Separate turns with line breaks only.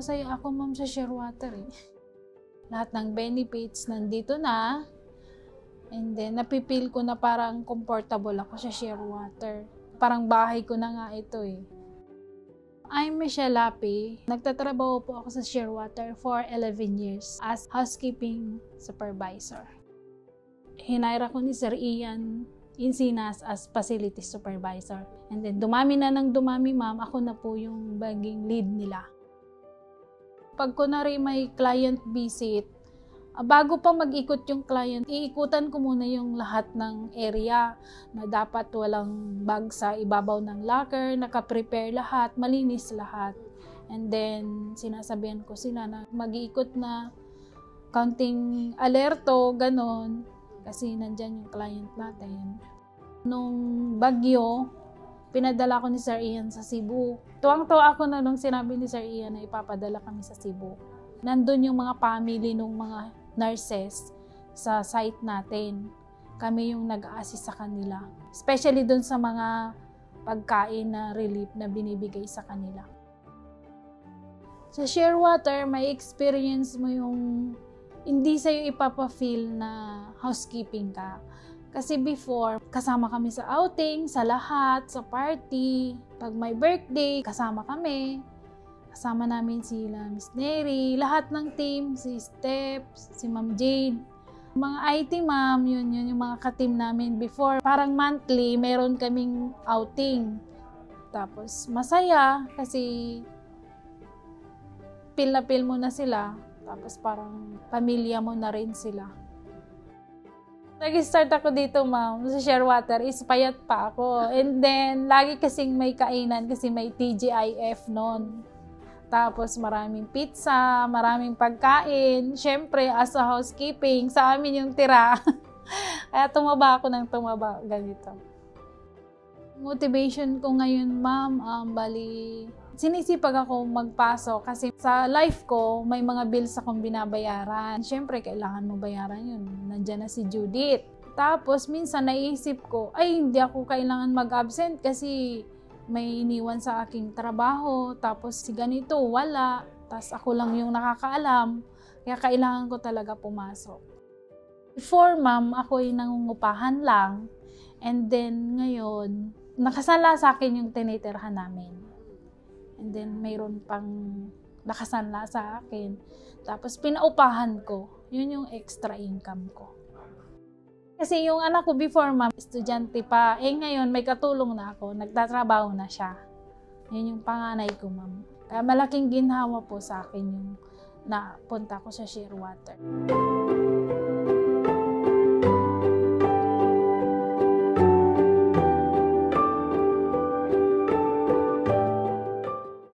masaya ako, ma'am, sa Shearwater eh. Lahat ng benefits nandito na. And then, napipil ko na parang comfortable ako sa Shearwater. Parang bahay ko na nga ito eh. I'm Michelle Lapi. Nagtatrabaho po ako sa Shearwater for 11 years as housekeeping supervisor. Hinire ako ni Sir Ian Encinas as facility supervisor. And then dumami na ng dumami, ma'am, ako na po yung baging lead nila. Pag kunwari may client visit, bago pa mag-ikot yung client, iikutan ko muna yung lahat ng area na dapat walang bag sa ibabaw ng locker, naka-prepare lahat, malinis lahat. And then, sinasabihan ko sila na mag-iikot na, counting alerto, ganon, kasi nandyan yung client natin. Nung bagyo, pinadala ko ni Sir Ian sa Cebu. Tuwang-tuwa ako na nung sinabi ni Sir Ian na ipapadala kami sa Cebu. Nandun yung mga family nung mga nurses sa site natin. Kami yung nag-a-assist sa kanila. Especially dun sa mga pagkain na relief na binibigay sa kanila. Sa Shearwater, may experience mo yung hindi sa'yo ipapafeel na housekeeping ka. Kasi before, kasama kami sa outing, sa lahat, sa party. Pag may birthday, kasama kami. Kasama namin sila Miss Neri, lahat ng team, si Steph, si Ma'am Jade. Mga IT ma'am, yun yung mga ka-team namin before. Parang monthly, meron kaming outing. Tapos masaya kasi feel na feel mo na sila. Tapos parang pamilya mo na rin sila. Nag-start ako dito, ma'am, sa Shearwater, is payat pa ako. And then, lagi kasing may kainan kasi may TGIF noon. Tapos maraming pizza, maraming pagkain. Siyempre, as a housekeeping, sa amin yung tira. Kaya tumaba ako ng tumaba, ganito. Motivation ko ngayon, ma'am, bali, sinisipag ako magpasok kasi sa life ko, may mga bills akong binabayaran. Siyempre, kailangan mo bayaran yun. Nandiyan na si Judith. Tapos, minsan naisip ko, ay, hindi ako kailangan mag-absent kasi may iniwan sa aking trabaho, tapos si ganito, wala, tapos ako lang yung nakakaalam, kaya kailangan ko talaga pumasok. Before, ma'am, ako ay nangungupahan lang, and then ngayon, nakasala sa akin yung tinitirhan namin. And then mayroon pang nakasanla sa akin, tapos pinaupahan ko, yun yung extra income ko. Kasi yung anak ko before, ma'am, estudyante pa. Ngayon, may katulong na ako. Nagtatrabaho na siya. Yun yung panganay ko, ma'am. Kaya malaking ginhawa po sa akin yung napunta ko sa Shearwater.